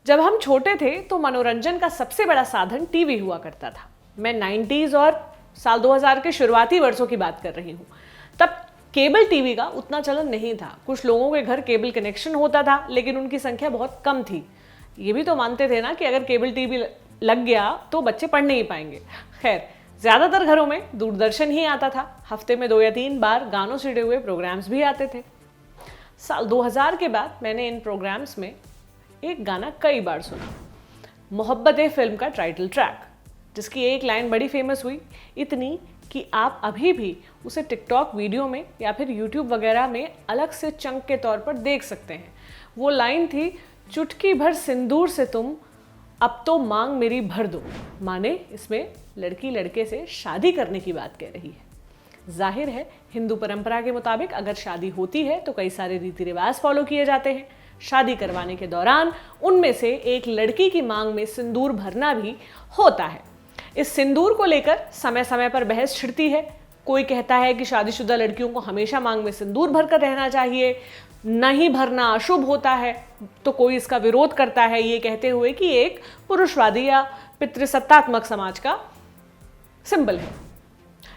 जब हम छोटे थे तो मनोरंजन का सबसे बड़ा साधन टीवी हुआ करता था। मैं 90s और साल 2000 के शुरुआती वर्षों की बात कर रही हूँ। तब केबल टीवी का उतना चलन नहीं था। कुछ लोगों के घर केबल कनेक्शन होता था, लेकिन उनकी संख्या बहुत कम थी। ये भी तो मानते थे ना कि अगर केबल टीवी लग गया तो बच्चे पढ़ नहीं पाएंगे। खैर, ज्यादातर घरों में दूरदर्शन ही आता था। हफ्ते में 2 या 3 बार गानों से जुड़े हुए प्रोग्राम्स भी आते थे। साल 2000 के बाद मैंने इन प्रोग्राम्स में एक गाना कई बार सुना, मोहब्बत ए फिल्म का टाइटल ट्रैक, जिसकी एक लाइन बड़ी फेमस हुई, इतनी कि आप अभी भी उसे टिकटॉक वीडियो में या फिर यूट्यूब वगैरह में अलग से चंक के तौर पर देख सकते हैं। वो लाइन थी, चुटकी भर सिंदूर से तुम अब तो मांग मेरी भर दो। माने इसमें लड़की लड़के से शादी करने की बात कह रही है। जाहिर है, हिंदू परंपरा के मुताबिक अगर शादी होती है तो कई सारे रीति रिवाज फॉलो किए जाते हैं। शादी करवाने के दौरान उनमें से एक लड़की की मांग में सिंदूर भरना भी होता है। इस सिंदूर को लेकर समय समय पर बहस छिड़ती है। कोई कहता है कि शादीशुदा लड़कियों को हमेशा मांग में सिंदूर भरकर रहना चाहिए, नहीं भरना अशुभ होता है। तो कोई इसका विरोध करता है, ये कहते हुए कि एक पुरुषवादी या पितृसत्तात्मक समाज का सिंबल है।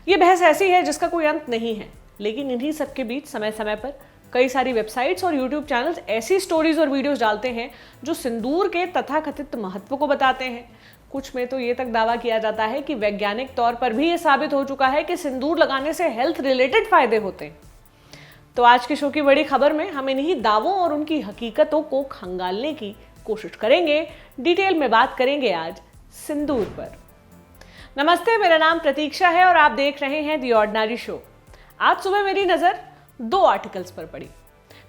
ये बहस ऐसी है जिसका कोई अंत नहीं है। लेकिन इन्हीं सबके बीच समय समय पर कई सारी वेबसाइट्स और यूट्यूब चैनल्स ऐसी स्टोरीज और वीडियोस डालते हैं जो सिंदूर के तथाकथित महत्व को बताते हैं। कुछ में तो ये तक दावा किया जाता है कि वैज्ञानिक तौर पर भी ये साबित हो चुका है कि सिंदूर लगाने से हेल्थ रिलेटेड फायदे होते हैं। तो आज के शो की बड़ी खबर में हम इन्हीं दावों और उनकी हकीकतों को खंगालने की कोशिश करेंगे। डिटेल में बात करेंगे आज सिंदूर पर। नमस्ते, मेरा नाम प्रतीक्षा है और आप देख रहे हैं दी ऑर्डिनरी शो। आज सुबह मेरी नजर 2 आर्टिकल्स पर पड़ी।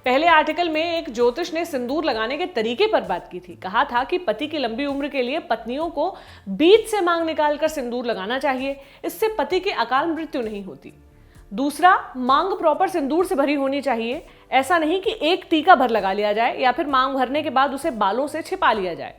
पहले आर्टिकल में एक ज्योतिष ने सिंदूर लगाने के तरीके पर बात की थी। कहा था कि पति की लंबी उम्र के लिए पत्नियों को बीच से मांग निकालकर सिंदूर लगाना चाहिए, इससे पति की अकाल मृत्यु नहीं होती। दूसरा, मांग प्रॉपर सिंदूर से भरी होनी चाहिए, ऐसा नहीं कि एक टीका भर लगा लिया जाए या फिर मांग भरने के बाद उसे बालों से छिपा लिया जाए।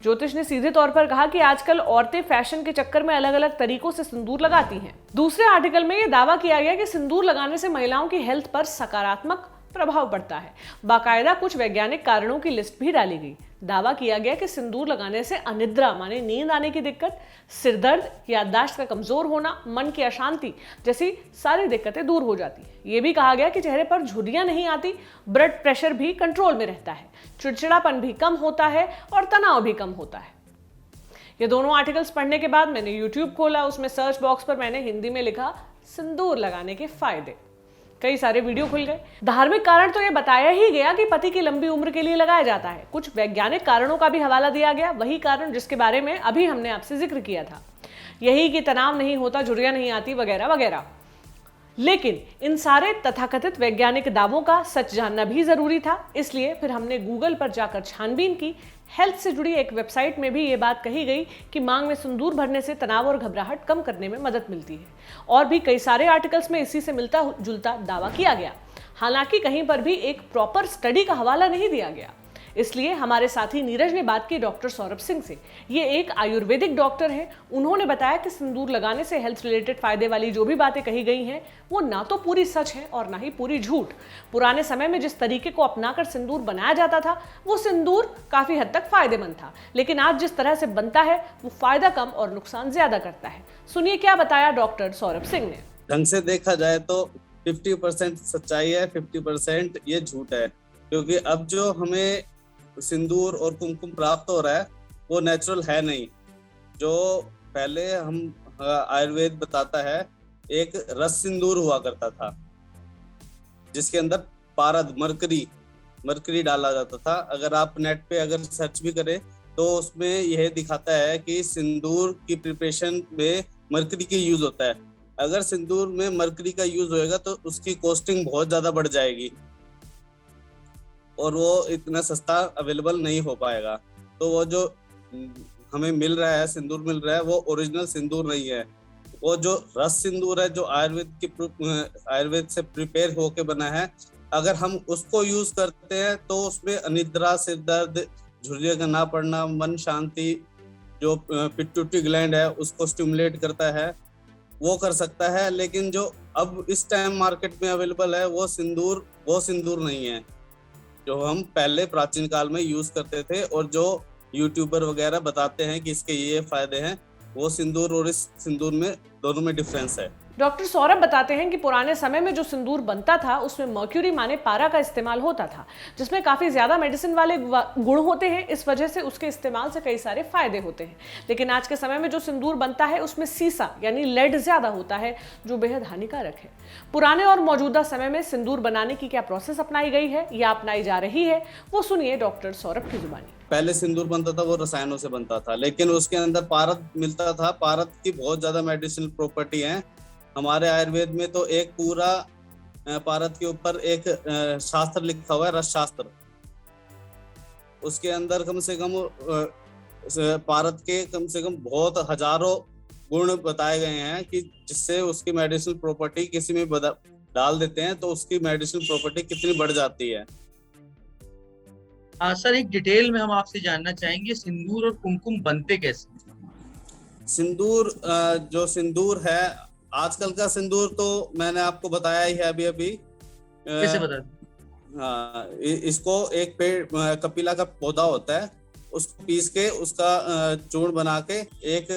ज्योतिष ने सीधे तौर पर कहा कि आजकल औरतें फैशन के चक्कर में अलग अलग तरीकों से सिंदूर लगाती हैं। दूसरे आर्टिकल में यह दावा किया गया कि सिंदूर लगाने से महिलाओं की हेल्थ पर सकारात्मक प्रभाव पड़ता है। बाकायदा कुछ वैज्ञानिक कारणों की लिस्ट भी डाली गई। दावा किया गया कि सिंदूर लगाने से अनिद्रा माने नींद आने की दिक्कत, सिरदर्द, याददाश्त का कमजोर होना, मन की अशांति जैसी सारी दिक्कतें दूर हो जाती है। ये भी कहा गया कि चेहरे पर झुर्रियां नहीं आती, ब्लड प्रेशर भी कंट्रोल में रहता है, चिड़चिड़ापन भी कम होता है और तनाव भी कम होता है। ये दोनों आर्टिकल्स पढ़ने के बाद मैंने यूट्यूब खोला। उसमें सर्च बॉक्स पर मैंने हिंदी में लिखा सिंदूर लगाने के फायदे। कई सारे वीडियो खुल गए। धार्मिक कारण तो यह बताया ही गया कि पति की लंबी उम्र के लिए लगाया जाता है। कुछ वैज्ञानिक कारणों का भी हवाला दिया गया, वही कारण जिसके बारे में अभी हमने आपसे जिक्र किया था, यही कि तनाव नहीं होता, झुर्रियां नहीं आती वगैरह वगैरह। लेकिन इन सारे तथाकथित वैज्ञानिक दावों का सच जानना भी जरूरी था। इसलिए फिर हमने गूगल पर जाकर छानबीन की। हेल्थ से जुड़ी एक वेबसाइट में भी ये बात कही गई कि मांग में सिंदूर भरने से तनाव और घबराहट कम करने में मदद मिलती है। और भी कई सारे आर्टिकल्स में इसी से मिलता जुलता दावा किया गया। हालांकि कहीं पर भी एक प्रॉपर स्टडी का हवाला नहीं दिया गया। इसलिए हमारे साथी नीरज ने बात की डॉक्टर सौरभ सिंह से। ये एक आयुर्वेदिक डॉक्टर हैं। उन्होंने बताया कि सिंदूर लगाने से हेल्थ रिलेटेड फायदे वाली जो भी बातें कही गई हैं वो ना तो पूरी सच है और ना ही पूरी झूठ। पुराने समय में जिस तरीके को अपनाकर सिंदूर बनाया जाता था वो सिंदूर काफी हद तक फायदेमंद था, लेकिन आज जिस तरह से बनता है वो फायदा कम और नुकसान ज्यादा करता है। सुनिए क्या बताया डॉक्टर सौरभ सिंह ने। ढंग से देखा जाए तो 50% सच्चाई है, 50% ये झूठ है। क्योंकि अब जो हमें सिंदूर और कुमकुम प्राप्त हो रहा है वो नेचुरल है नहीं। जो पहले हम आयुर्वेद बताता है, एक रस सिंदूर हुआ करता था जिसके अंदर पारद मरकरी डाला जाता था। अगर आप नेट पे अगर सर्च भी करें तो उसमें यह दिखाता है कि सिंदूर की प्रिपरेशन में मरकरी की यूज होता है। अगर सिंदूर में मरकरी का यूज होएगा तो उसकी कॉस्टिंग बहुत ज्यादा बढ़ जाएगी और वो इतना सस्ता अवेलेबल नहीं हो पाएगा। तो वो जो हमें मिल रहा है, सिंदूर मिल रहा है, वो ओरिजिनल सिंदूर नहीं है। वो जो रस सिंदूर है जो आयुर्वेद से प्रिपेयर होके बना है, अगर हम उसको यूज करते हैं तो उसमें अनिद्रा, सिर दर्द, झुर्रियां का ना पड़ना, मन शांति, जो पिट्यूटरी ग्लैंड है उसको स्टिमुलेट करता है, वो कर सकता है। लेकिन जो अब इस टाइम मार्केट में अवेलेबल है वो सिंदूर नहीं है। जो हम पहले प्राचीन काल में यूज करते थे और जो यूट्यूबर वगैरह बताते हैं कि इसके ये फायदे हैं, वो सिंदूर और इस सिंदूर में दोनों में डिफरेंस है। डॉक्टर सौरभ बताते हैं कि पुराने समय में जो सिंदूर बनता था उसमें मर्क्यूरी माने पारा का इस्तेमाल होता था, जिसमें काफी ज्यादा मेडिसिन वाले गुण होते हैं। इस वजह से उसके इस्तेमाल से कई सारे फायदे होते हैं। लेकिन आज के समय में जो सिंदूर बनता है उसमें सीसा यानी लेड ज्यादा होता है, जो बेहद हानिकारक है। पुराने और मौजूदा समय में सिंदूर बनाने की क्या प्रोसेस अपनाई गई है या अपनाई जा रही है, वो सुनिए डॉक्टर सौरभ की जुबानी। पहले सिंदूर बनता था वो रसायनों से बनता था, लेकिन उसके अंदर पारद मिलता था। पारद की बहुत ज्यादा मेडिसिनल प्रॉपर्टी है। हमारे आयुर्वेद में तो एक पूरा पारद के ऊपर एक शास्त्र लिखा हुआ है, रस शास्त्र। उसके अंदर कम से कम पारद के कम से कम बहुत हजारों गुण बताए गए हैं कि जिससे उसकी मेडिसिनल प्रॉपर्टी किसी में डाल देते हैं तो उसकी मेडिसिनल प्रॉपर्टी कितनी बढ़ जाती है। सर, एक डिटेल में हम आपसे जानना चाहेंगे, सिंदूर और कुमकुम बनते कैसे? सिंदूर जो सिंदूर है, आजकल का सिंदूर तो मैंने आपको बताया ही है अभी कैसे बता? हाँ, इसको एक पेड़ कपिला का पौधा होता है, उसको पीस के उसका चूर्ण बना के एक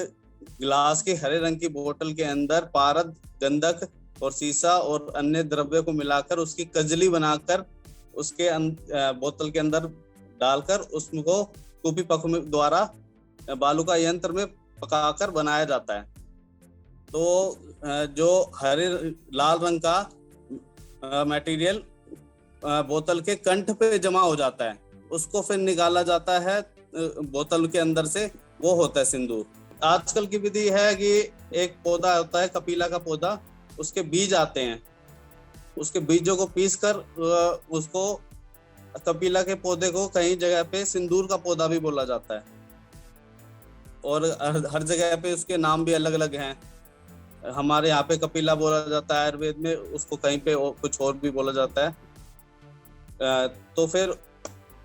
गिलास की हरे रंग की बोतल के अंदर पारद, गंधक और सीसा और अन्य द्रव्य को मिलाकर उसकी कजली बनाकर उसके बोतल के अंदर डालकर उसको कूपी पक द्वारा बालू का यंत्र में पकाकर बनाया जाता है। तो जो हरे लाल रंग का मटेरियल बोतल के कंठ पे जमा हो जाता है, उसको फिर निकाला जाता है बोतल के अंदर से, वो होता है सिंदूर। आजकल की विधि है कि एक पौधा होता है कपिला का पौधा, उसके बीज आते हैं, उसके बीजों को पीस कर उसको कपिला के पौधे को कई जगह पे सिंदूर का पौधा भी बोला जाता है और हर जगह पे उसके नाम भी अलग अलग हैं। हमारे यहाँ पे कपिला बोला जाता है आयुर्वेद में, उसको कहीं पे कुछ और भी बोला जाता है। तो फिर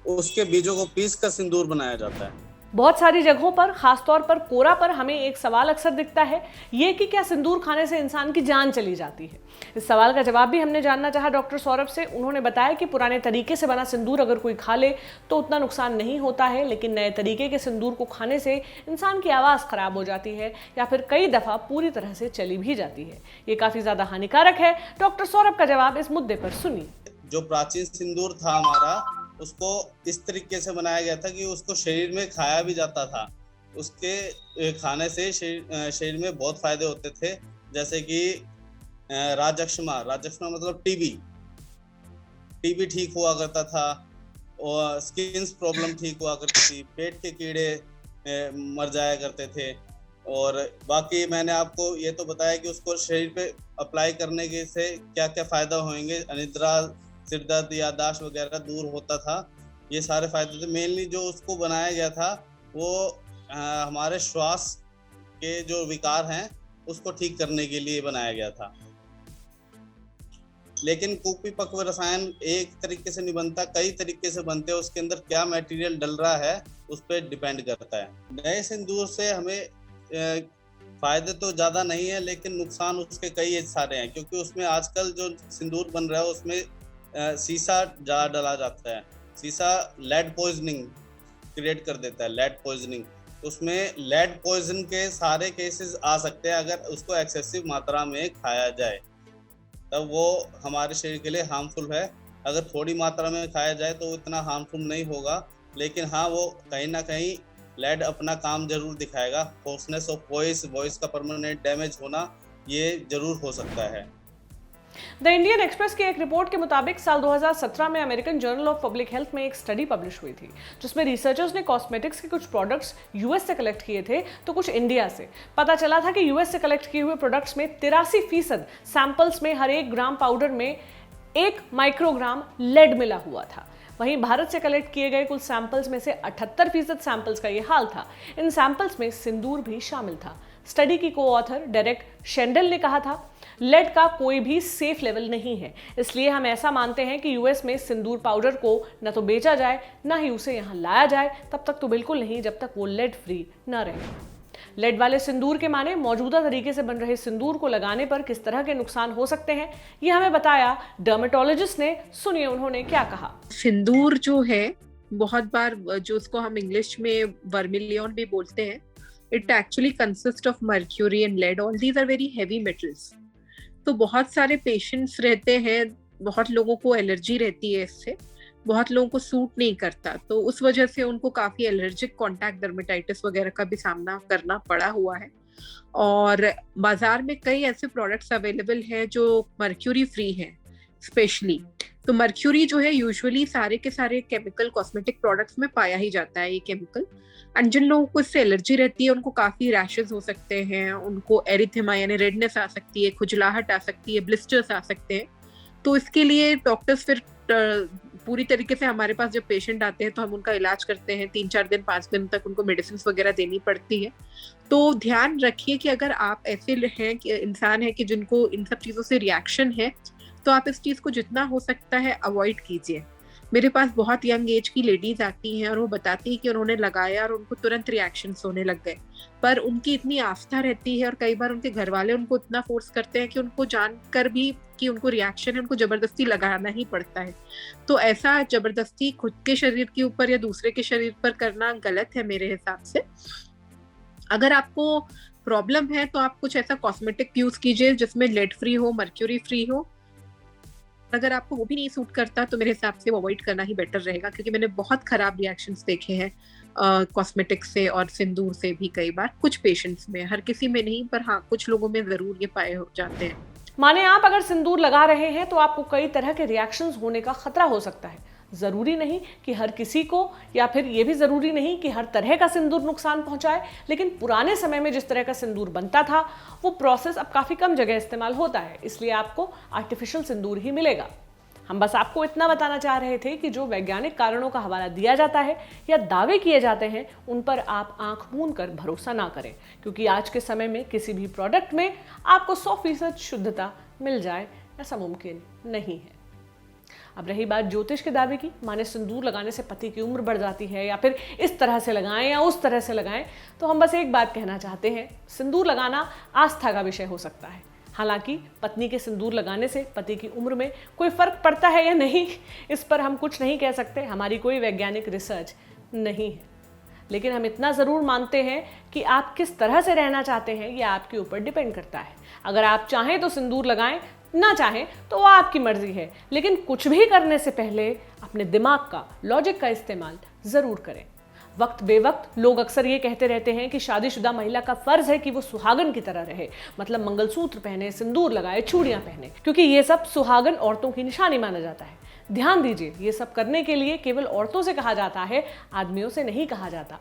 उसके बीजों को पीस कर सिंदूर बनाया जाता है। बहुत सारी जगहों पर, खासतौर पर कोरा पर, हमें एक सवाल अक्सर दिखता है, ये कि क्या सिंदूर खाने से इंसान की जान चली जाती है। इस सवाल का जवाब भी हमने जानना चाहा डॉक्टर सौरभ से। उन्होंने बताया कि पुराने तरीके से बना सिंदूर अगर कोई खा ले तो उतना नुकसान नहीं होता है, लेकिन नए तरीके के सिंदूर को खाने से इंसान की आवाज़ खराब हो जाती है या फिर कई दफ़ा पूरी तरह से चली भी जाती है। ये काफ़ी ज़्यादा हानिकारक है। डॉक्टर सौरभ का जवाब इस मुद्दे पर सुनिए। जो प्राचीन सिंदूर था हमारा, उसको इस तरीके से बनाया गया था कि उसको शरीर में खाया भी जाता था। उसके खाने से शरीर में बहुत फायदे होते थे, जैसे कि राजक्षमा मतलब टीबी ठीक हुआ करता था और स्किन प्रॉब्लम ठीक हुआ करती थी, पेट के कीड़े मर जाया करते थे। और बाकी मैंने आपको ये तो बताया कि उसको शरीर पे अप्लाई करने के से क्या क्या फायदा होंगे, अनिद्रा, सिरदर्द, याददाश्त वगैरह दूर होता था। ये सारे फायदे थे। मेनली जो उसको बनाया गया था वो हमारे श्वास के जो विकार हैं उसको ठीक करने के लिए बनाया गया था। लेकिन कूपी पक्व रसायन एक तरीके से नहीं बनता, कई तरीके से बनते हैं। उसके अंदर क्या मटेरियल डल रहा है उस पर डिपेंड करता है। नए सिंदूर से हमें फायदे तो ज़्यादा नहीं है, लेकिन नुकसान उसके कई सारे हैं, क्योंकि उसमें आजकल जो सिंदूर बन रहा है उसमें सीसा ज़्यादा डाला जाता है। सीसा लेड पॉइजनिंग क्रिएट कर देता है, लेड पॉइजनिंग। उसमें लेड पॉइजन के सारे केसेस आ सकते हैं अगर उसको एक्सेसिव मात्रा में खाया जाए, तब वो हमारे शरीर के लिए हार्मफुल है। अगर थोड़ी मात्रा में खाया जाए तो इतना हार्मफुल नहीं होगा, लेकिन हाँ वो कहीं ना कहीं लेड अपना काम जरूर दिखाएगा। होर्सनेस ऑफ वॉइस का परमानेंट डैमेज होना ये जरूर हो सकता है। द इंडियन एक्सप्रेस की एक रिपोर्ट के मुताबिक साल 2017 में American journal of public health में एक स्टडी पब्लिश हुई थी, जिसमें रिसर्चर्स ने कॉस्मेटिक्स के कुछ प्रोडक्ट्स यूएस से कलेक्ट किए थे तो कुछ इंडिया से। पता चला था कि यूएस से कलेक्ट किए हुए प्रोडक्ट्स में 83% सैंपल्स में हर 1 ग्राम पाउडर में 1 माइक्रोग्राम लेड मिला हुआ था। वहीं भारत से कलेक्ट किए गए कुल सैंपल्स में से 78% सैंपल्स का ये हाल था। इन सैंपल्स में सिंदूर भी शामिल था। स्टडी की को-ऑथर डेरेक शेंडल ने कहा था, लेड का कोई भी सेफ लेवल नहीं है, इसलिए हम ऐसा मानते हैं कि यूएस में सिंदूर पाउडर को न तो बेचा जाए न ही उसे यहाँ लाया जाए, तब तक तो बिल्कुल नहीं जब तक वो लेड फ्री न रहे। लेड वाले सिंदूर के माने मौजूदा तरीके से बन रहे सिंदूर को लगाने पर किस तरह के नुकसान हो सकते हैं, ये हमें बताया डर्मेटोलॉजिस्ट ने। सुनिए उन्होंने क्या कहा। सिंदूर जो है, बहुत बार जो उसको हम इंग्लिश में वर्मिलियन भी बोलते हैं, it actually consist of mercury and lead, all these are very heavy metals. तो बहुत सारे पेशेंट्स रहते हैं, बहुत लोगों को एलर्जी रहती है इससे, बहुत लोगों को सूट नहीं करता, तो उस वजह से उनको काफी एलर्जिक कॉन्टैक्ट डर्मेटाइटिस वगैरह का भी सामना करना पड़ा हुआ है। और बाजार में कई ऐसे प्रोडक्ट्स अवेलेबल हैं जो मर्क्यूरी फ्री हैं स्पेशली। तो मर्क्यूरी जो है यूजुअली सारे के सारे केमिकल कॉस्मेटिक प्रोडक्ट्स में पाया ही जाता है ये केमिकल। एंड जिन लोगों को इससे एलर्जी रहती है उनको काफी रैशेस हो सकते हैं, उनको एरिथेमा यानी रेडनेस आ सकती है, खुजलाहट आ सकती है, ब्लिस्टर्स आ सकते हैं। तो इसके लिए डॉक्टर्स फिर पूरी तरीके से हमारे पास जब पेशेंट आते हैं तो हम उनका इलाज करते हैं, 3-4 दिन 5 दिन तक उनको मेडिसिन वगैरह देनी पड़ती है। तो ध्यान रखिए कि अगर आप ऐसे हैं कि इंसान है कि जिनको इन सब चीज़ों से रिएक्शन है, तो आप इस चीज़ को जितना हो सकता है अवॉइड कीजिए। मेरे पास बहुत यंग एज की लेडीज आती हैं और वो बताती हैं कि उन्होंने लगाया और उनको तुरंत रिएक्शंस होने लग गए, पर उनकी इतनी आस्था रहती है और कई बार उनके घर वाले उनको इतना फोर्स करते हैं कि उनको जानकर भी कि उनको रिएक्शन है, उनको जबरदस्ती लगाना ही पड़ता है। तो ऐसा जबरदस्ती खुद के शरीर के ऊपर या दूसरे के शरीर पर करना गलत है मेरे हिसाब से। अगर आपको प्रॉब्लम है तो आप कुछ ऐसा कॉस्मेटिक यूज कीजिए जिसमें लेड फ्री हो, मर्क्यूरी फ्री हो। अगर आपको वो भी नहीं सूट करता तो मेरे हिसाब से वो अवॉइड करना ही बेटर रहेगा, क्योंकि मैंने बहुत खराब रिएक्शंस देखे हैं कॉस्मेटिक्स से और सिंदूर से भी कई बार, कुछ पेशेंट्स में, हर किसी में नहीं, पर हाँ कुछ लोगों में जरूर ये पाए हो जाते हैं। माने आप अगर सिंदूर लगा रहे हैं तो आपको कई तरह के रिएक्शंस होने का खतरा हो सकता है। जरूरी नहीं कि हर किसी को, या फिर ये भी जरूरी नहीं कि हर तरह का सिंदूर नुकसान पहुंचाए, लेकिन पुराने समय में जिस तरह का सिंदूर बनता था वो प्रोसेस अब काफी कम जगह इस्तेमाल होता है, इसलिए आपको आर्टिफिशियल सिंदूर ही मिलेगा। हम बस आपको इतना बताना चाह रहे थे कि जो वैज्ञानिक कारणों का हवाला दिया जाता है या दावे किए जाते हैं उन पर आप आंख मूंद कर भरोसा ना करें, क्योंकि आज के समय में किसी भी प्रोडक्ट में आपको 100% शुद्धता मिल जाए ऐसा मुमकिन नहीं है। अब रही बात ज्योतिष के दावे की, माने सिंदूर लगाने से पति की उम्र बढ़ जाती है या फिर इस तरह से लगाएं या उस तरह से लगाएं, तो हम बस एक बात कहना चाहते हैं, सिंदूर लगाना आस्था का विषय हो सकता है। हालांकि पत्नी के सिंदूर लगाने से पति की उम्र में कोई फर्क पड़ता है या नहीं, इस पर हम कुछ नहीं कह सकते, हमारी कोई वैज्ञानिक रिसर्च नहीं है। लेकिन हम इतना ज़रूर मानते हैं कि आप किस तरह से रहना चाहते हैं यह आपके ऊपर डिपेंड करता है। अगर आप चाहें तो सिंदूर लगाएं, ना चाहें तो वो आपकी मर्जी है, लेकिन कुछ भी करने से पहले अपने दिमाग का, लॉजिक का इस्तेमाल ज़रूर करें। वक्त बेवक्त लोग अक्सर ये कहते रहते हैं कि शादीशुदा महिला का फर्ज है कि वो सुहागन की तरह रहे, मतलब मंगलसूत्र पहने, सिंदूर लगाए, चूड़ियां पहने, क्योंकि ये सब सुहागन औरतों की निशानी माना जाता है। ध्यान दीजिए, ये सब करने के लिए केवल औरतों से कहा जाता है, आदमियों से नहीं कहा जाता।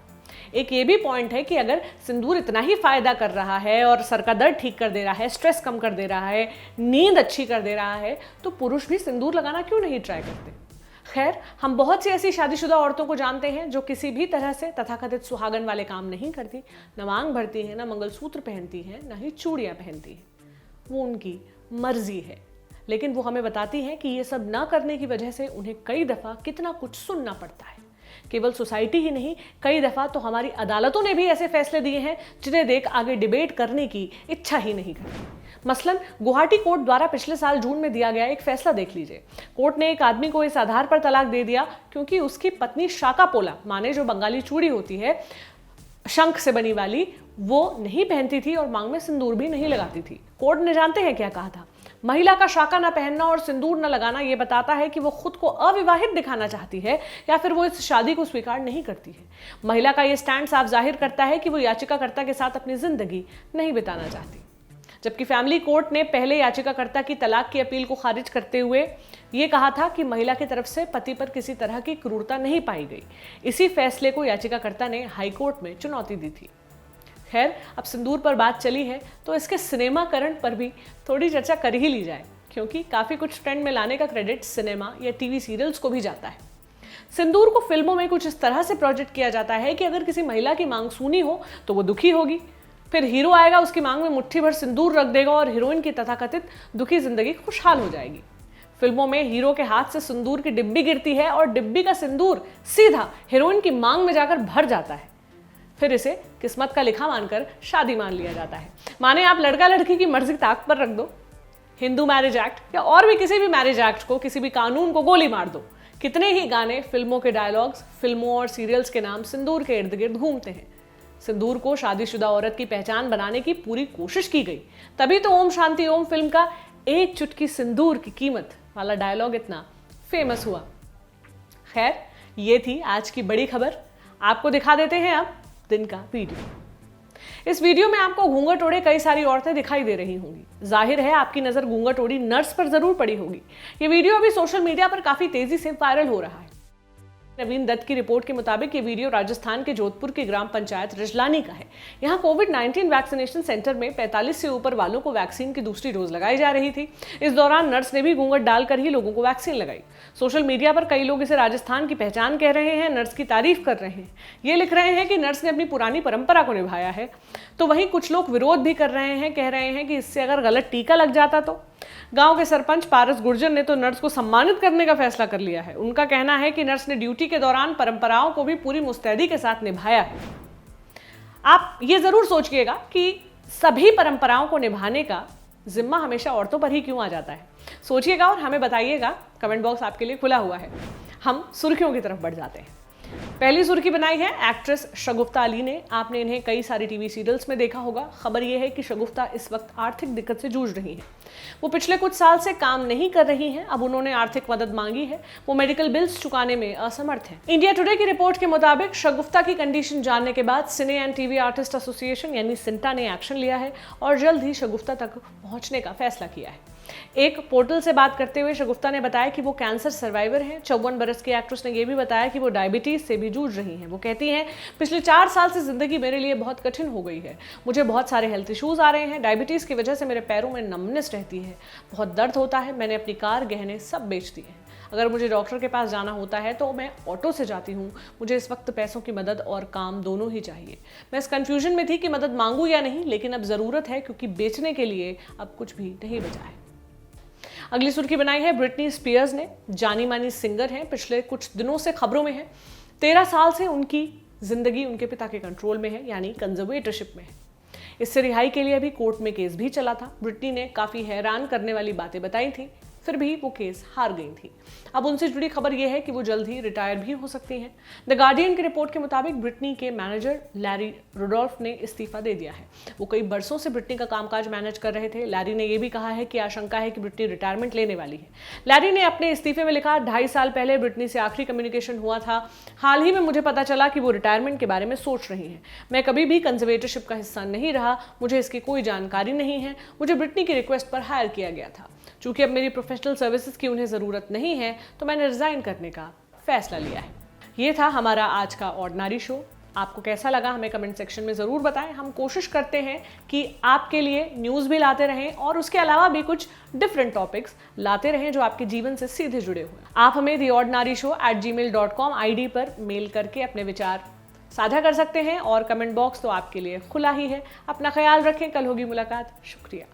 एक ये भी पॉइंट है कि अगर सिंदूर इतना ही फायदा कर रहा है और सर का दर्द ठीक कर दे रहा है, स्ट्रेस कम कर दे रहा है, नींद अच्छी कर दे रहा है, तो पुरुष भी सिंदूर लगाना क्यों नहीं ट्राई करते। खैर, हम बहुत सी ऐसी शादीशुदा औरतों को जानते हैं जो किसी भी तरह से तथाकथित सुहागन वाले काम नहीं करती, न मांग भरती हैं, न मंगलसूत्र पहनती हैं, न ही चूड़ियां पहनती हैं। वो उनकी मर्जी है, लेकिन वो हमें बताती हैं कि ये सब ना करने की वजह से उन्हें कई दफ़ा कितना कुछ सुनना पड़ता है। केवल सोसाइटी ही नहीं, कई दफ़ा तो हमारी अदालतों ने भी ऐसे फैसले दिए हैं जिन्हें देख आगे डिबेट करने की इच्छा ही नहीं करती। मसलन गुवाहाटी कोर्ट द्वारा पिछले साल जून में दिया गया एक फैसला देख लीजिए। कोर्ट ने एक आदमी को इस आधार पर तलाक दे दिया क्योंकि उसकी पत्नी शाका पोला, माने जो बंगाली चूड़ी होती है शंख से बनी वाली, वो नहीं पहनती थी और मांग में सिंदूर भी नहीं लगाती थी। कोर्ट ने जानते हैं क्या कहा था? महिला का शाका न पहनना और सिंदूर न लगाना ये बताता है कि वो खुद को अविवाहित दिखाना चाहती है या फिर वो इस शादी को स्वीकार नहीं करती है। महिला का ये स्टैंड साफ जाहिर करता है कि वो याचिकाकर्ता के साथ अपनी जिंदगी नहीं बिताना चाहती। जबकि फैमिली कोर्ट ने पहले याचिकाकर्ता की तलाक की अपील को खारिज करते हुए ये कहा था कि महिला की तरफ से पति पर किसी तरह की क्रूरता नहीं पाई गई। इसी फैसले को याचिकाकर्ता ने हाई कोर्ट में चुनौती दी थी। खैर, अब सिंदूर पर बात चली है तो इसके सिनेमाकरण पर भी थोड़ी चर्चा कर ही ली जाए, क्योंकि काफ़ी कुछ ट्रेंड में लाने का क्रेडिट सिनेमा या टीवी सीरियल्स को भी जाता है। सिंदूर को फिल्मों में कुछ इस तरह से प्रोजेक्ट किया जाता है कि अगर किसी महिला की मांग सूनी हो तो वो दुखी होगी, फिर हीरो आएगा, उसकी मांग में मुट्ठी भर सिंदूर रख देगा और हीरोइन की तथाकथित दुखी जिंदगी खुशहाल हो जाएगी। फिल्मों में हीरो के हाथ से सिंदूर की डिब्बी गिरती है और डिब्बी का सिंदूर सीधा हीरोइन की मांग में जाकर भर जाता है। फिर इसे किस्मत का लिखा मानकर शादी मान लिया जाता है। माने आप लड़का लड़की की मर्जी ताक पर रख दो, हिंदू मैरिज एक्ट या और भी किसी भी मैरिज एक्ट को, किसी भी कानून को गोली मार दो। कितने ही गाने, फिल्मों के डायलॉग्स, फिल्मों और सीरियल्स के नाम सिंदूर के इर्द गिर्द घूमते हैं। सिंदूर को शादीशुदा औरत की पहचान बनाने की पूरी कोशिश की गई, तभी तो ओम शांति ओम फिल्म का एक चुटकी सिंदूर की कीमत वाला डायलॉग इतना फेमस हुआ। खैर, ये थी आज की बड़ी खबर। आपको दिखा देते हैं अब दिन का वीडियो। इस वीडियो में आपको घूंघट ओढ़े कई सारी औरतें दिखाई दे रही होंगी। जाहिर है आपकी नजर घूंघट ओढ़ी नर्स पर जरूर पड़ी होगी। ये वीडियो अभी सोशल मीडिया पर काफी तेजी से वायरल हो रहा है। नवीन दत्त की रिपोर्ट के मुताबिक ये वीडियो राजस्थान के जोधपुर की ग्राम पंचायत रिजलानी का है। यहाँ कोविड-19 वैक्सीनेशन सेंटर में 45 से ऊपर वालों को वैक्सीन की दूसरी डोज लगाई जा रही थी। इस दौरान नर्स ने भी घूंघट डालकर ही लोगों को वैक्सीन लगाई। सोशल मीडिया पर कई लोग इसे राजस्थान की पहचान कह रहे हैं, नर्स की तारीफ कर रहे हैं। ये लिख रहे हैं कि नर्स ने अपनी पुरानी परंपरा को निभाया है, तो वहीं कुछ लोग विरोध भी कर रहे हैं, कह रहे हैं कि इससे अगर गलत टीका लग जाता तो। गांव के सरपंच पारस गुर्जर ने तो नर्स को सम्मानित करने का फैसला कर लिया है। उनका कहना है कि नर्स ने ड्यूटी के दौरान परंपराओं को भी पूरी मुस्तैदी के साथ निभाया है। आप ये जरूर सोचिएगा कि सभी परंपराओं को निभाने का जिम्मा हमेशा औरतों पर ही क्यों आ जाता है। सोचिएगा और हमें बताइएगा। कमेंट बॉक्स आपके लिए खुला हुआ है। हम सुर्खियों की तरफ बढ़ जाते हैं। पहली सुर्खी बनाई है एक्ट्रेस शगुफ्ता अली ने। आपने इन्हें कई सारी टीवी सीरियल्स में देखा होगा। खबर यह है कि शगुफ्ता इस वक्त आर्थिक दिक्कत से जूझ रही हैं। वो पिछले कुछ साल से काम नहीं कर रही हैं। अब उन्होंने आर्थिक मदद मांगी है। वो मेडिकल बिल्स चुकाने में असमर्थ हैं। इंडिया टुडे की रिपोर्ट के मुताबिक शगुफ्ता की कंडीशन जानने के बाद सिने एंड टीवी आर्टिस्ट एसोसिएशन यानी सिंटा ने एक्शन लिया है और जल्द ही शगुफ्ता तक पहुंचने का फैसला किया है। एक पोर्टल से बात करते हुए शगुफ्ता ने बताया कि वो कैंसर सर्वाइवर हैं। 54 बरस की एक्ट्रेस ने यह भी बताया कि वो डायबिटीज से भी जूझ रही हैं। वो कहती हैं, पिछले 4 साल से जिंदगी मेरे लिए बहुत कठिन हो गई है। मुझे बहुत सारे हेल्थ इश्यूज आ रहे हैं। डायबिटीज की वजह से मेरे पैरों में नमनेस रहती है, बहुत दर्द होता है। मैंने अपनी कार, गहने सब बेच दिए हैं। अगर मुझे डॉक्टर के पास जाना होता है तो मैं ऑटो से जाती हूँ। मुझे इस वक्त पैसों की मदद और काम दोनों ही चाहिए। मैं इस कंफ्यूजन में थी कि मदद मांगू या नहीं, लेकिन अब जरूरत है क्योंकि बेचने के लिए अब कुछ भी नहीं बचा है। अगली सुर्खी बनाई है ब्रिटनी स्पीयर्स ने। जानी मानी सिंगर हैं, पिछले कुछ दिनों से खबरों में है। 13 साल से उनकी जिंदगी उनके पिता के कंट्रोल में है, यानी कंजर्वेटरशिप में है। इससे रिहाई के लिए भी कोर्ट में केस भी चला था। ब्रिटनी ने काफी हैरान करने वाली बातें बताई थी, फिर भी वो केस हार गई थी। अब उनसे जुड़ी खबर यह है कि वो जल्द ही रिटायर भी हो सकती हैं। द गार्डियन की रिपोर्ट के मुताबिक ब्रिटनी के मैनेजर लैरी रुडोल्फ ने इस्तीफा दे दिया है। वो कई बरसों से ब्रिटनी का कामकाज मैनेज कर रहे थे। लैरी ने यह भी कहा है कि आशंका है कि ब्रिटनी रिटायरमेंट लेने वाली है। लैरी ने अपने इस्तीफे में लिखा, 2.5 साल पहले ब्रिटनी से आखिरी कम्युनिकेशन हुआ था। हाल ही में मुझे पता चला कि वो रिटायरमेंट के बारे में सोच रही हैं। मैं कभी भी कंजर्वेटरशिप का हिस्सा नहीं रहा, मुझे इसकी कोई जानकारी नहीं है। मुझे ब्रिटनी की रिक्वेस्ट पर हायर किया गया था। चूंकि अब मेरी प्रोफेशनल सर्विसेज की उन्हें ज़रूरत नहीं है तो मैंने रिज़ाइन करने का फैसला लिया है। ये था हमारा आज का ऑर्डिनरी शो। आपको कैसा लगा हमें कमेंट सेक्शन में ज़रूर बताएं। हम कोशिश करते हैं कि आपके लिए न्यूज़ भी लाते रहें और उसके अलावा भी कुछ डिफरेंट टॉपिक्स लाते रहें जो आपके जीवन से सीधे जुड़े हुए। आप हमें theordinaryshow@gmail.com आईडी पर मेल करके अपने विचार साझा कर सकते हैं और कमेंट बॉक्स तो आपके लिए खुला ही है। अपना ख्याल रखें। कल होगी मुलाकात। शुक्रिया।